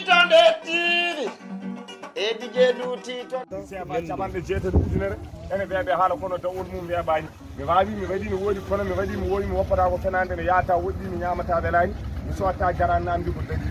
tiitande tiiri e dije du tiito sefa caɓanɗe jeetati ujunere ene ɓeeɓe haala kono dawol mum weeɓani mi wawi mi waɗi no woodi kono mi waɗi mi wowi mi woppata ko fenande ne yaata woɗɗi mi ñamata welani mi sotta jaran namdi ko dañi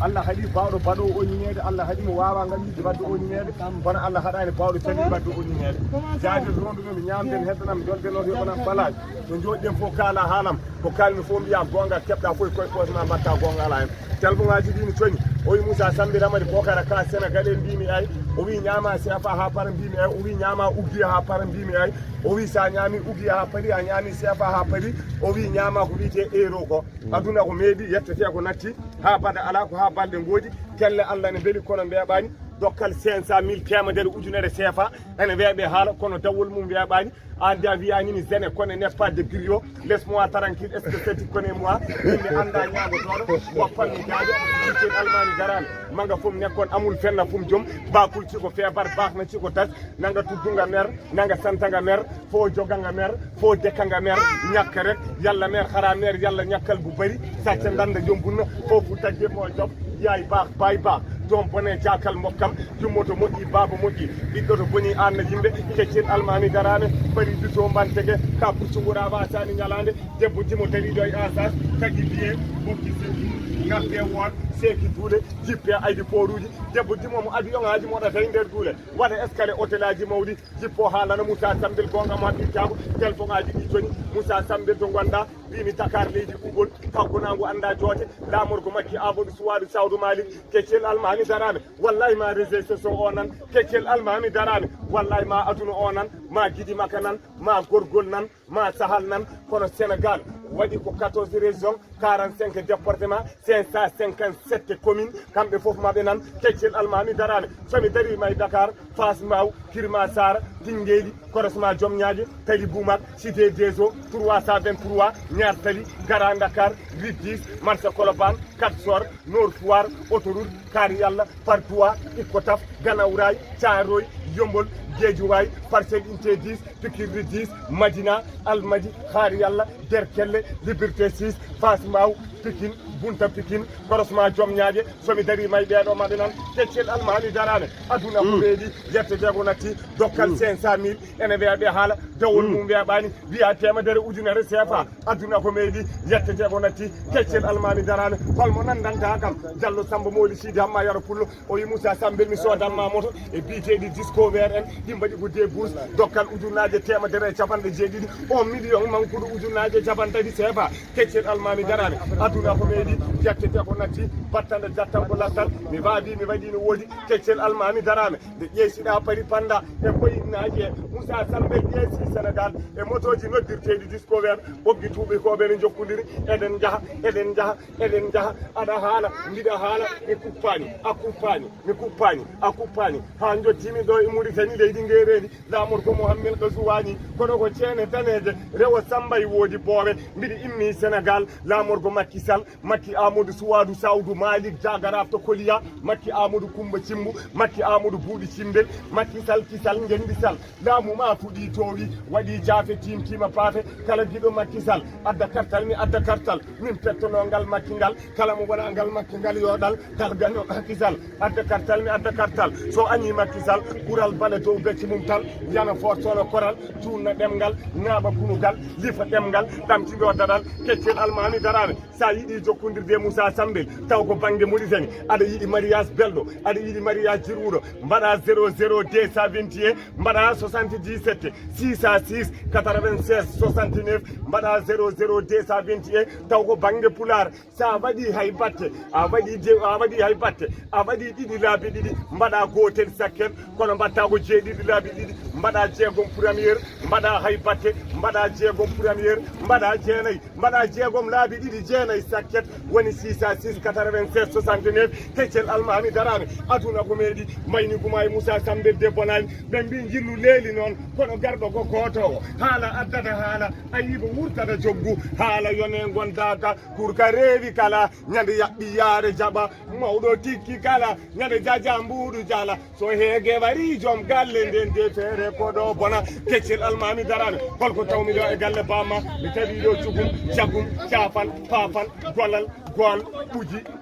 Allah haɗi bawɗo baɗo o ñiñede Allah haɗi mo wawa gandide wadde o ñiñede kono Allah haɗani bawɗo tani wadde o ñiñede jaade ronduno mi ñamden heddanam jolden on yoɓanam balaji to jooɗiɗen fof kaala haalam ko kalmi fof mbiya gonga keɓɗa fof koye posma mbatta gonga ala hen telboŋaji ɗi no cooñi o wi Moussa Sambel Amady Bokara ka Sénégal en mbimi ay o wi ñama CFA ha para mbimi ay o wi ñama uggiya ha para mbimi ay o wi sa ñami uggiya ha paari a ñami CFA ha paari o wi ñama ko wiyete euro ko aduna ko meeɗi yettete ko natti ha bada ala ko ha balɗe goodi kelle Allah ne beeli kono mbeɓani dokkal 500 000 temedere ujunere CFA ene weeɓe haala kono dawol mum weeɓani an dia wiyanimi zene kono n'est pas de brio laisse moi tranquille est ce que c'est connais moi yimɓe anda ñagotoɗo woppanmi jaajo iten almani garani maga fof nekkon amul fenna fum joom bakul ciko feebar bakna ciko tas nanga tuddunga mer nanga santanga mer fo joganga mer fo dekkanga mer ñakka rek yalla mer hara mer yalla ñakkal bu bari sacca danda jombunna fo futta jebmo job yaay baax bay baax don bone jakal mokkam jummoto moƴƴi baba moƴƴi ɓiɗɗo to boni anna yimɓe keccel almami garane bari duto mbantege ka puccu wura wasani ñalande debbo jimo dariɗo e asas tagui biye bokki seki ngabbe won seki duule jippe aydi poruji debbo jimomo avion ngaji moɗata e nder duule waɗa escale hôtel aji mawɗi jippo haalana Moussa Sambel gonga mo haɓɓirtako téléphone aji ɗi coni Moussa Sambel to gonda mbimi Dakar leydi ɓuɓol faggonago anda joote lamorgo makki Amadou Souwadou Sawdou Malik keccel almami darame wallahi ma réservation o nan keccel almami darame wallahi ma aduna o nan ma guiɗi makka nan ma gorgol nan ma sahal nan kono Sénégal waɗi ko 14 régions 45 département 557 communes kamɓe fof maɓe nan keccel almami darame somi darima e Dakar Fass Mbaw Kirma Sara Tinguéli korosma Diomniadio Tali Boumak Cité des Eaux 323 Niar Tali Gara Dakar Rue 10 marché Colobane Katsor Nord Foire autoroute Kari Yalla Partois Icotaf Ganawray Thiaroye Yombol Guédiawaye Parcelles Unité 10 Pikine 10 Madina Almadi Khari Yalla Derkelle Liberté 6 Fass Mbaw Pikine Bunta Pikine korosma Diomniadio somi darima e ɓeɗo maɓe nan keccel almami darane aduna ko weeɗi yettete ko natti dokkal 500 000 ene weeɓe haala dawol mum weeɓani wiya temedere ujunere CFA aduna ko meeɗi yettete ko natti keccel almami darane holmo nandanta kam Diallo Samba Moli Sidi Hamma Yaro Pullo o wi Moussa Sambel mi sodanma moto e biteɗi disco vert en ɗi mbaɗi ko débouche dokkal ujunnaje temedere e capanɗe jeeɗiɗi 1 million mankuɗo ujunnaje capantati CFA keccel almami darane aduna ko meeɗi yettete ko natti battande jattan ko lattal mi waadi mi waɗi no woodi keccel almami darame nde ƴeesiɗa paari panda e boyinnaji e Moussa Sambel ƴeesi Sénégal e motoji noddirteɗi disco vert ɓoggi tuuɓi koɓe ne jokkodiri eɗen jaaha eɗen jaaha eɗen jaaha aɗa haala mbiɗa haala mi kuppani a kuppani mi kuppani a kuppani ha jottimi ɗo e Mauritanie leydi ngeredi lamorgo Mouhammel Gazouani kono ko ceene daneje rewo Samba e woodi booɓe mbiɗa immi Sénégal lamorgo Macky Sall Macky Amadou Souwadou Sawdou Malik Jagaraf to Koliya Macky Amadou Coumba Cimbu Macky Amadou Buuɗi Cimbel Macky Sall Kisal Ngendi Sall laamu ma fuɗi towi waɗi jaafe timtima paafe kala giɗo Macky Sall adda kartal mi adda kartal min pettonongal Macky ngal kala mo wona ngal Macky ngal yoɗal dargano Macky Sall adda kartal mi adda kartal so añi Macky Sall ɓural bale dow becce mum tan yana fortono koral tunna ɗemgal naɓa bunugal lifa ɗemgal ɗamtiɗo daɗal keccel almami darame sa yiiɗi jokkodirde Moussa Sambel taw ko banggue Mauritanie aɗa yiiɗi mariage belɗo aɗa yiiɗi mariage jirwuɗo mbaɗa 00 221 mbaɗa 77 606 96 69 mbaɗa 00 221 taw ko banggue Pular sa waɗi hay batte a waɗi hay batte a waɗi ɗiɗi laabi ɗiɗi mbaɗa gotel sakket kono mbatta ko jeeɗiɗi laabi ɗiɗi mbaɗa jeegom premiére mbaɗa hay batte mbaɗa jeegom premiére mbaɗa jeenayyi mbaɗa jeegom laabi ɗiɗi jeenayyi sakket woni 606 96 69 keccel almami darame aduna ko meeɗi mayni guma e Moussa Sambel debonani ɓe mbi jillu leeli noon kono garɗo ko gotowo haala addata haala ayiba wurtata joggu haala yone gondaka kurka reewi kala ñande yaɓɓi yaare jaɓa mawɗo tikki kala ñande jaja mbuuɗu jala so heege wari joom galle nden de feere koɗo bona keccel almami darame holko tawmi ɗo e galle bamma mi tawi ɗo cugum jaggum cafan fafan noon golal gol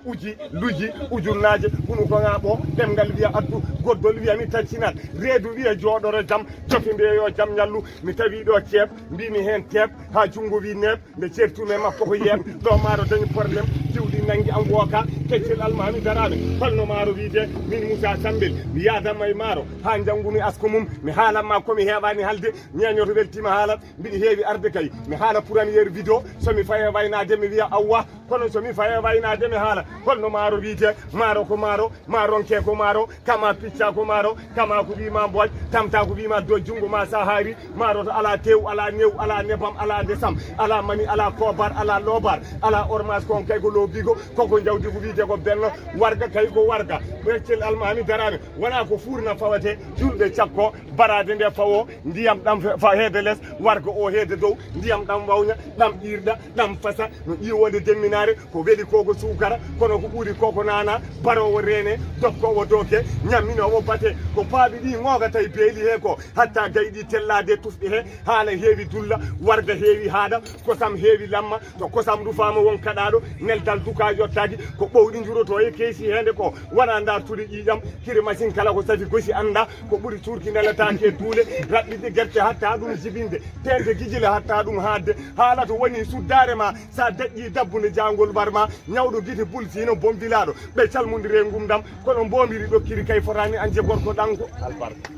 uji luji ujunnaje bunu ko ngabo demgal wiya addu goddol wiya mi taccinat reedu wiya joodoro jam jofi mbeyo jam nyallu mi tawi do ceeb mbimi hen teeb ha jungo wi neeb nde certume makko ko yem do maaro dañi probléme jiwdi nangi am woka keccel almami darame holno maaro wiide min Moussa Sambel mi yadama e maaro ha jangumi asko mum mi haalanma komi heɓani halde ñeñoto weltima haalat mbiɗi heewi arde kay mi haala premiére vidéo somi faye waynade mi wiya awwa kono somi faye waynade mi haala holno maaro wiite maaro ko maaro maaronke ko maaro kama picca ko maaro kama ko wima mbooj tamta ko wima do jungo ma sa haari maaro to ala tew ala new ala nebam ala desam ala mani ala kobar ala lobar ala ormas kon kay ko lobigo koko jawdi ko wiite ko benno warga kay ko warga beccel almami darame wona ko fuurna fawate julɓe cakko barade nde fawo ndiyam ɗam fa heede less warga o heede dow ndiyam ɗam wawña ɗam ɗirɗa ɗam fasa no ƴiwonde demminare ko weeli koko sukara kono ko ɓuuri koko nana barowo rene dokkowo doke ñamminowo bate ko paaɓi ɗi gogata e beeli he ko hatta gayɗi tellade tufɗe he haala heewi dulla warga heewi haɗa kosam heewi lamma to kosam rufama won kaɗaɗo neldal duka yottaki ko ɓowɗi juroto e keesi hende ko wona dartude ƴiƴam kiri machine kala ko safi gosi anda ko ɓuuri curki neletake duule raɓɓiɗe guerte hatta ɗum jibinde tende guijile hatta ɗum hadde haala to woni suddare ma sa daƴƴi dabbude jangol barma ñawɗo guite bulsino bombilaɗo ɓe calmodire gumdam kono mbomiri ɗokkiri kay fotani anje gorko ɗanko albarka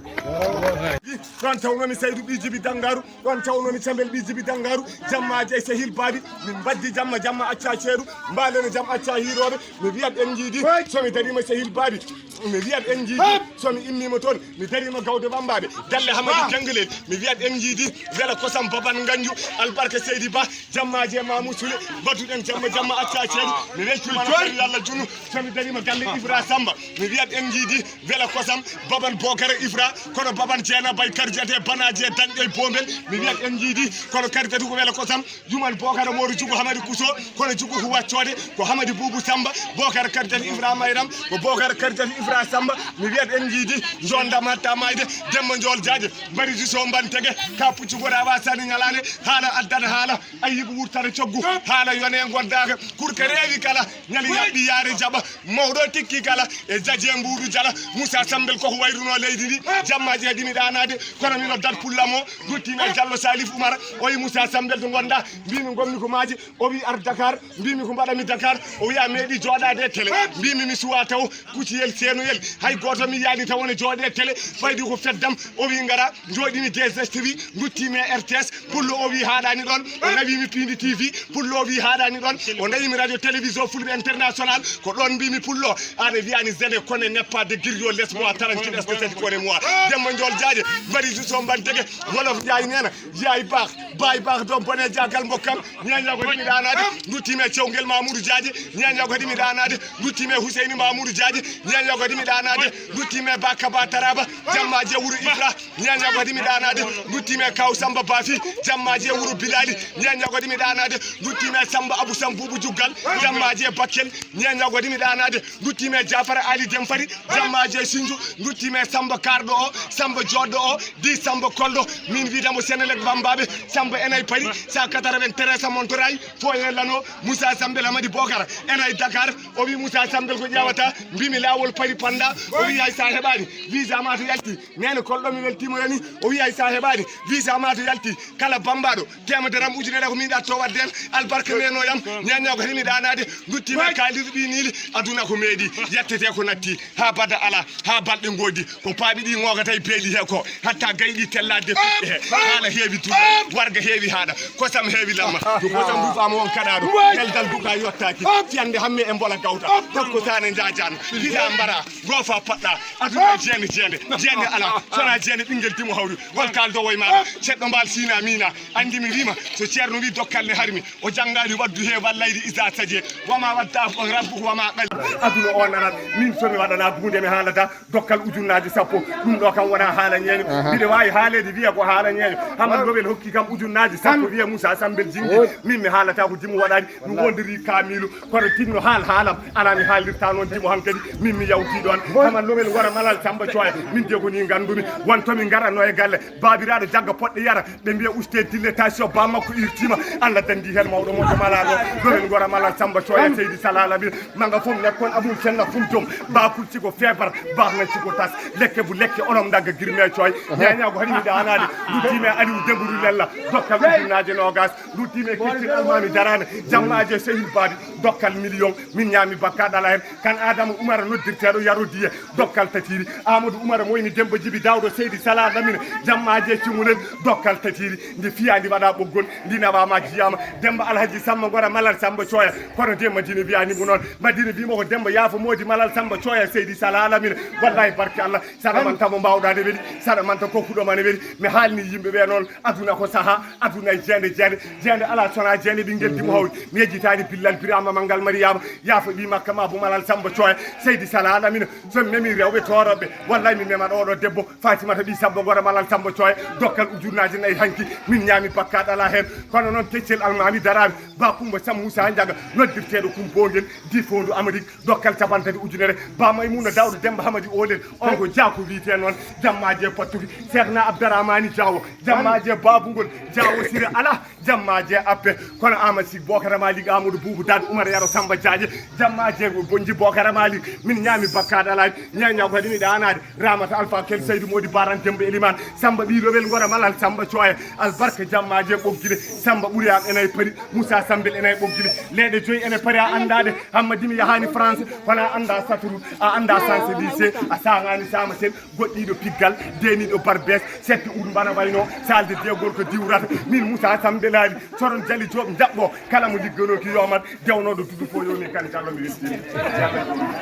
ɗon tawnomi Saydou ɓi jibi dangaru ɗon tawnomi Sambel ɓi jibi dangaru jammaji e sehil baɗi min baddi jamma acca ceeɗu mbalene jaam acca hiroɓe mi wiyat en jiidi somi darima sehil baɗi mi wiyat en jiidi somi immima toon mi darima gawde wambaɓe dalle hamadi kengelel mi wiyat en jiidi wela kosam baban ganju albarka Seydi Ba jammaji e mamou Soule badduɗen jamma acca ceeɗu mi weltimana Allah junnu somi darima galle Ibra Samba mi wiyat en jiidi wela kosam baban Bokara Ibra kono baban Jeena Bay karjate banaje dañɗo e bombel mi wiyat en jiidi kono karjatu ko wela kosam juman Bokara Moru jugo Hamadi Kuso kono jugo ko waccode ko Hamadi Boubou Samba Bokara karjati Ibra Mayram ko Bokara karjati Ibra Samba mi wiyat en jiidi jondama tamayde demba jol jaaje bari juso bantege ka puccu goda wasani ngalane haala addana haala ayibu wurtare coggu haala yone gondaka kurke rewi kala nyali yabbi yaare jaba mawdo tikki kala e jaje mbuudu jala Moussa Sambel ko wayruno leydi ndi jammaji hedimi danade kono mino dal pullamo guttime Diallo Salif Oumar o wi Moussa Sambel to gonda mbimi gommi ko maaji o wi ar Dakar mbimi ko mbaɗami Dakar o wiya meeɗi jooɗade télé mbimi mi suwa taw kuciyel seenoyel hay goto mi yaadi taw ne jooɗe télé faydi ko feddam o wi ngara jooɗimi DSTV guttime RTS pullo o wi haɗani ɗon o nawimi Pindi TV pullo o wi haɗani ɗon o nawimi radio télévision fulɓe international ko ɗon mbimi pullo aɗa wiyani zene kone neppade guirjo less moi tarantiɗo espéciati kone moi demma jol jaaje mbaɗi juso mbantege wolof jaay nena jeey baax baay baax do bone jagal mbokkam ñaña ko dimi danade guttime cewgel Mamoudou Diadje ñaña ko dimi danade guttime Husseini Mamoudou Diadje ñaña ko dimi danade guttime Bakaba Taraba jammaje wuro Ibra ñaña ko dimi danade guttime Kaw Samba Bafi jammaje wuro Bilali ñaña ko dimi danade guttime Samba Abou Samboubou Juggal jammaje Bakel ñaña ko dimi danade guttime Jafara Ali Demfari jammaje Sinju guttime Samba Kardo o Samba Joddo o di Samba Koldo min widamo Senelek Bambaɓe Samba enay Paris 193 Montoray fo lano Moussa Sambel Hamadi Bokara enay Dakar o wi Moussa Sambel ko ƴewata mbimi lawol Paris panda o wi hay sa heɓani visa ma to yalti nene kolɗo mi weltimo yani o wi hay sa heɓani visa ma to yalti kala bambaɗo temederam ujunere ko miɗa to waddel albarka menoyam ñaña ko himi ɗanade guttime kaliɗo ɓi niili aduna ko meeɗi yettete ko natti ha bada ala ha balɗe godi ko paaɓi ɗi gogata e beeli he ko hatta gayɗi tellade fuɗɗe he haala heewi tuɗe warga heewi haɗa kosam heewi lamma to kosam rufama won kaɗaɗo neldal duka yottaki fiyande hamme e mbola gawta tokko sane jajano hiɗa mbara gofa paɗɗa aduna jeende ala sona jeende ɓinguel timo hawri won kaldowo e maɗa ceɗɗo mbal sina mina andi mi rima so ceerno wi dokkal ne harmi o janggani waddu he wallaydi isa sadie wama wadda rabbu ko wama ɗal aduna o narat min somi waɗana hunde mi haalata dokkal ujunnaji sappo ɗum ɗo kam wona haala ñeeño mbiɗa wawi haalede wiya ko haala ñeeño Hamad Nobel hokki kam ujunnaji sappo wiya Moussa Sambel jingi min mi haalata ko dimo waɗani mi wondiri kamilu kono tinno haalam ala mi haalirta noon dimo hankkadi min mi yawti ɗon Hamad Nobel wara malal Samba Coya min de ko ni gandumi wontomi garanno e galle babiraɗo jagga poɗɗe yara ɓe mbiya uste dilettation ba makko irtima Allah dandi hen mawɗo mo to malaɗo rowen gora malal samba coya seydi salala bi manga fom nekkon abou senna fumtom ba kulci ko febar ba na ci ko tas lekke bu lekke onom daga girme coy ñaña ko hani da anade lutime aliou deburu lella dokkal ujunaje nogas lutime ketti almami darane jammaje sehil badi dokkal million min ñami bakka dala hen kan adama oumar noddirteɗo yarodiye dokkal tatiri amadou oumar moyni demba jibi dawdo seydi sala lamine jammaje cimulen dokkal tatiri ndi fiya ndi waɗa ɓoggol ndi nawama jiyama demba alhaji samba gora malal samba coya kono de madina wiyanimo noon madina wimo ko demba yaafo modi malal samba coya seydi sala lamine wallahi barke allah saɗa man tamo mbawɗade weeli saɗa man ta kokkuɗomane weeli mi haalni yimɓeɓe noon aduna ko saaha aduna e jeende ala sona jeende ɓinguel dimo hawri mi yejjitani billal birama mangal mariama yaafo ɓi makka ma bo malal samba coya seydi sala lamine somi memi rewɓe toroɓe wallahi mi memat oɗo debbo fatimata ɓi samba gora malal samba coya dokkal ujunnaji nayyi hanki min ñami bakkaɗo ala hen kono noon keccel almami darami ba kumba sam moussa diaga noddirteɗo kumbogel di fondu amérique dokkal capantati ujunere ba maymuna dawdo demba hamadi olen on ko jako wiite noon jammaje pattuki cheikhna abdourahmani diawo jammaje babugol diawo sire ala jammaje appe kono amasi bokara malik amadou boubou dad oumar yaro samba diadje jammaje bonji bokara malik min ñami bakkaɗo ala ñaña ko dini danade ramata alpha kel seydou modi baran dembe eliman samba ɓi rewel gora malal samba coya albarka jammaje ɓoggide samba ɓuuri am enayi paari moussa sambel enayi ɓoggide leɗe joyi ene paari a andade hammadimi yahani france kono a anda saturu a anda sensibilisé a sahani sama sen goɗɗiɗo piggal deniɗo barbes sette uur bana wayno salde degol ko diwrata min moussa sambelali soɗon jali joɓe jaɓɓo kala mo ligganoki yomat dewnoɗo dudu fo yoni kan callo mi weltini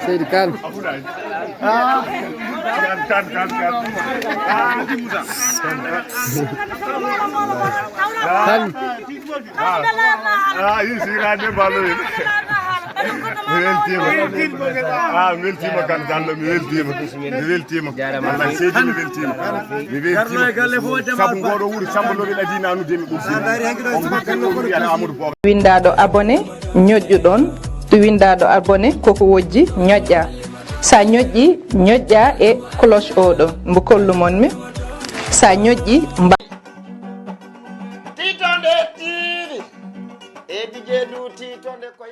seydi kan yisirade baloyen mi weltima kan Diallo mi weltima Allah seydi mi weltima sabu ngoɗo wuuro Samba Lobel adina nudemi ɗum Amadou Boga windaɗo abonné ñoƴƴuɗon to windaɗo abonné koko wojji ñoƴƴa sa ñoƴƴi ñoƴƴa e cloche oɗo mbo kollumonmi sa ñoƴƴi titonde tiiɗi e dije du titonde koy